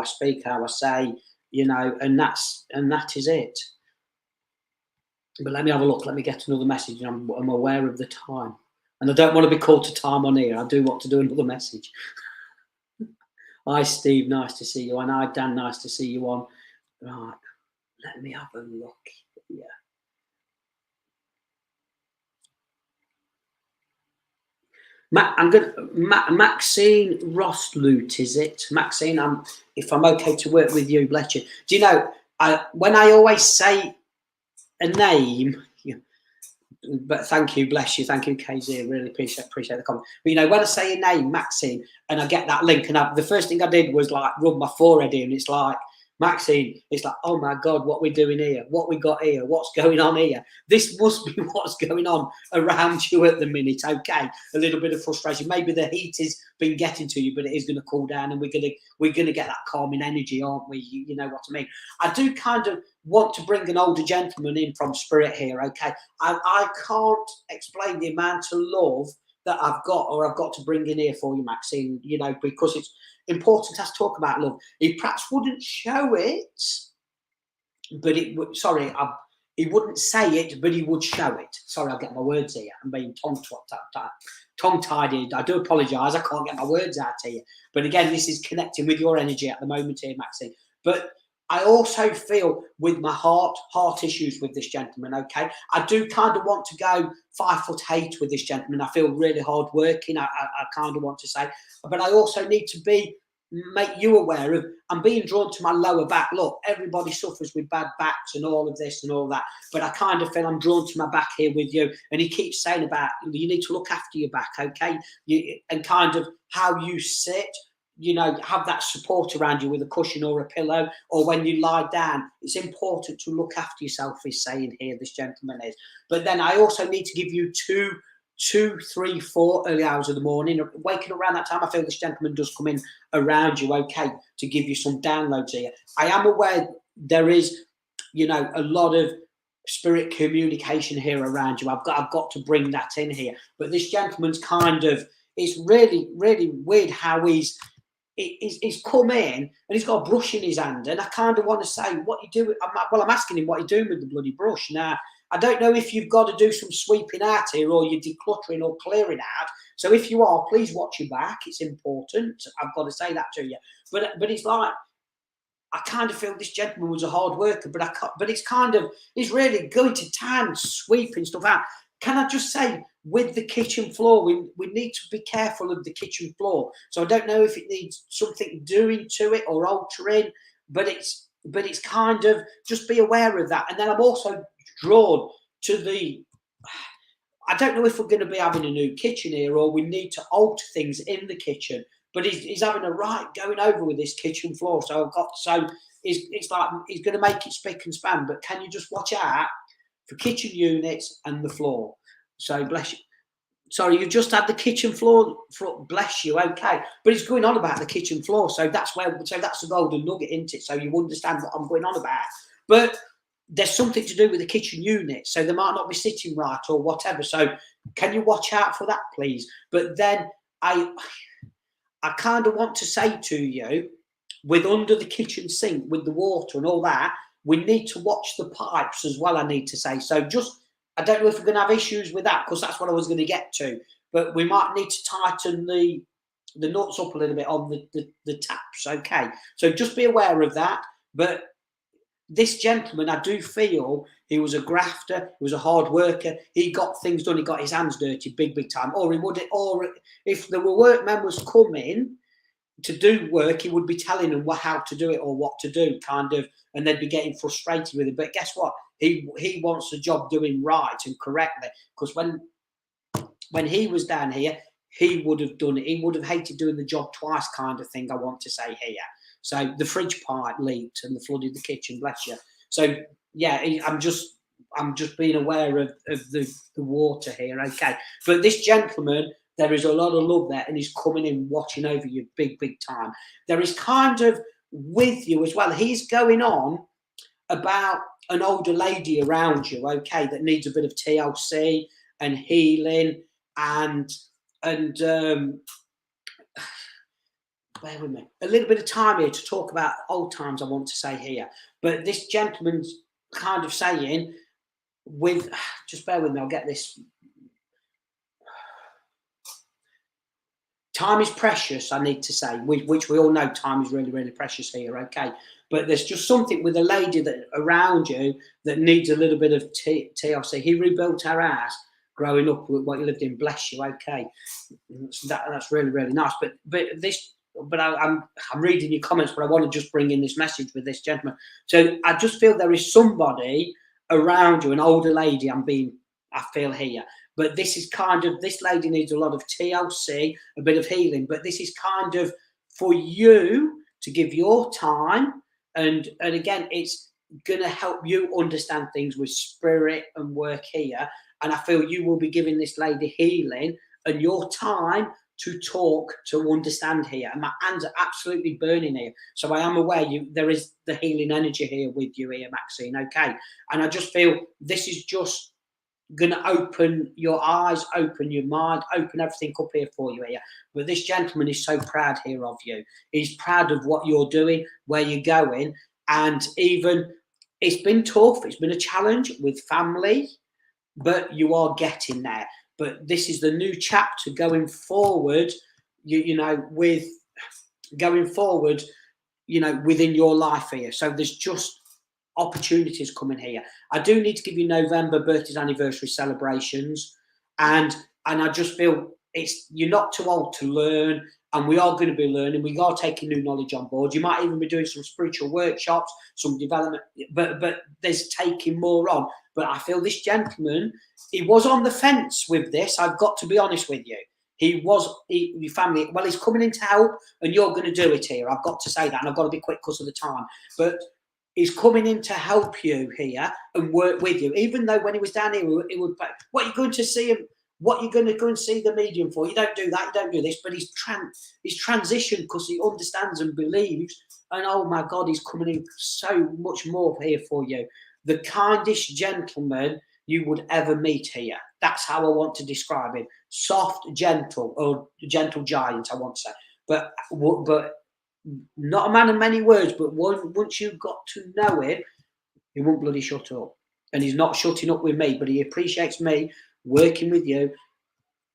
speak, how I say, and that is it. But let me have a look. Let me get another message. I'm aware of the time, and I don't want to be called to time on here. I do want to do another message. Hi, Steve. Nice to see you on. Hi, Dan. Nice to see you on. Right. Let me have a look. Yeah. Maxine Rosloot, is it? Maxine, if I'm okay to work with you, bless you. Do you know, when I always say a name, but thank you, bless you, thank you, KZ. I really appreciate the comment. But when I say a name, Maxine, and I get that link, and the first thing I did was like rub my forehead in. It's like, Maxine, it's like, oh my God, what we're doing here, what we got here, what's going on here. This must be what's going on around you at the minute. Okay, a little bit of frustration. Maybe the heat has been getting to you, but it is going to cool down, and we're gonna get that calming energy, aren't we? You know what I mean? I do kind of want to bring an older gentleman in from spirit here. Okay, I can't explain the amount of love that I've got to bring in here for you, Maxine. Because it's important us to talk about love. He perhaps wouldn't show it, but he wouldn't say it, but he would show it. Sorry, I'll get my words here. I'm being tongue-tied here. I do apologise. I can't get my words out here. But again, this is connecting with your energy at the moment here, Maxine. But I also feel with my heart issues with this gentleman, okay? I do kind of want to go 5'8" with this gentleman. I feel really hard working, I kind of want to say. But I also need to make you aware of, I'm being drawn to my lower back. Look, everybody suffers with bad backs and all of this and all that. But I kind of feel I'm drawn to my back here with you. And he keeps saying about, you need to look after your back, okay? And kind of how you sit, you know, have that support around you with a cushion or a pillow, or when you lie down. It's important to look after yourself, he's saying here, this gentleman is. But then I also need to give you 2, 3, 4 early hours of the morning. Waking around that time, I feel this gentleman does come in around you, okay, to give you some downloads here. I am aware there is, you know, a lot of spirit communication here around you. I've got to bring that in here. But this gentleman's kind of, it's really, really weird how he's come in and he's got a brush in his hand, and I kind of want to say, what you do? I'm asking him what you're doing with the bloody brush. Now, I don't know if you've got to do some sweeping out here, or you're decluttering or clearing out. So if you are, please watch your back. It's important. I've got to say that to you. But it's like, I kind of feel this gentleman was a hard worker, but it's kind of, he's really going to town, sweeping stuff out. Can I just say, with the kitchen floor, we need to be careful of the kitchen floor. So I don't know if it needs something doing to it or altering, but it's kind of, just be aware of that. And then I'm also drawn to the, I don't know if we're going to be having a new kitchen here, or we need to alter things in the kitchen. But he's having a right going over with this kitchen floor. So it's like he's going to make it spick and span. But can you just watch out for kitchen units and the floor? So bless you. Sorry, you just had the kitchen floor. Bless you. Okay, but he's going on about the kitchen floor. So that's the golden nugget, isn't it? So you understand what I'm going on about. But there's something to do with the kitchen unit, so they might not be sitting right or whatever. So can you watch out for that, please? But then I kind of want to say to you, with under the kitchen sink, with the water and all that, we need to watch the pipes as well, I need to say. So just, I don't know if we're going to have issues with that, because that's what I was going to get to. But we might need to tighten the nuts up a little bit on the taps, okay? So just be aware of that. But this gentleman, I do feel he was a grafter, he was a hard worker, he got things done, he got his hands dirty big time. Or if there were workmen was coming to do work, he would be telling them how to do it or what to do, kind of, and they'd be getting frustrated with it. But guess what? He wants the job doing right and correctly, because when he was down here, he would have done it. He would have hated doing the job twice, kind of thing, I want to say here. So the fridge pipe leaked and flooded the kitchen, bless you. So yeah, I'm just being aware of the water here, okay? But this gentleman, there is a lot of love there, and he's coming in, watching over you big time. There is kind of with you as well. He's going on about an older lady around you, okay, that needs a bit of TLC and healing and bear with me, a little bit of time here to talk about old times, I want to say here. But this gentleman's kind of saying, just bear with me, I'll get this. Time is precious, I need to say, which we all know time is really, really precious here, okay? But there's just something with a lady that around you that needs a little bit of TLC. He rebuilt her house growing up with what he lived in, bless you, okay? That's really, really nice. But I'm reading your comments, but I want to just bring in this message with this gentleman. So I just feel there is somebody around you, an older lady, I feel here. But this is kind of, this lady needs a lot of TLC, a bit of healing. But this is kind of for you to give your time. And again, it's going to help you understand things with spirit and work here. And I feel you will be giving this lady healing and your time to talk, to understand here. And my hands are absolutely burning here. So I am aware there is the healing energy here with you here, Maxine, okay? And I just feel this is just going to open your eyes, open your mind, open everything up here for you here. But this gentleman is so proud here of you. He's proud of what you're doing, where you're going. And even, it's been tough. It's been a challenge with family, but you are getting there. But this is the new chapter going forward, with going forward, you know, within your life here. So there's just opportunities coming here. I do need to give you November birthdays, anniversary celebrations, and I just feel you're not too old to learn, and we are going to be learning. We are taking new knowledge on board. You might even be doing some spiritual workshops, some development, but there's taking more on. But I feel this gentleman, he was on the fence with this. I've got to be honest with you. Your family, well, he's coming in to help, and you're going to do it here. I've got to say that, and I've got to be quick because of the time. But he's coming in to help you here and work with you. Even though when he was down here, he would, what are you going to see him? What you're going to go and see the medium for? You don't do that, you don't do this. But he's transitioned because he understands and believes. And oh my God, he's coming in so much more here for you. The kindest gentleman you would ever meet here. That's how I want to describe him. Soft, gentle, or gentle giant, I want to say. But not a man of many words, but once you've got to know him, he won't bloody shut up. And he's not shutting up with me, but he appreciates me working with you,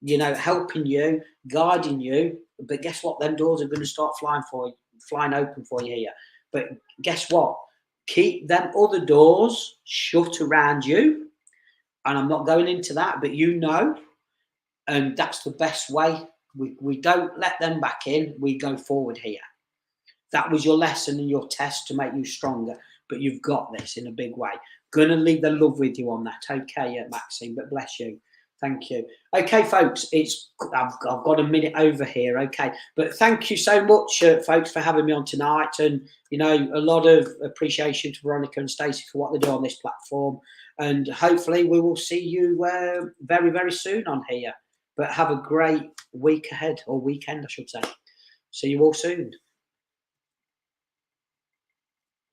you know, helping you, guiding you. But guess what? Them doors are going to start flying open for you here. But guess what? Keep them other doors shut around you. And I'm not going into that, but you know, and that's the best way. We don't let them back in. We go forward here. That was your lesson and your test to make you stronger. But you've got this in a big way. Going to leave the love with you on that. Okay, Maxine, but bless you. Thank you. Okay, folks, I've got a minute over here. Okay, but thank you so much, folks, for having me on tonight. And, you know, a lot of appreciation to Veronica and Stacey for what they do on this platform. And hopefully we will see you very, very soon on here. But have a great week ahead, or weekend, I should say. See you all soon.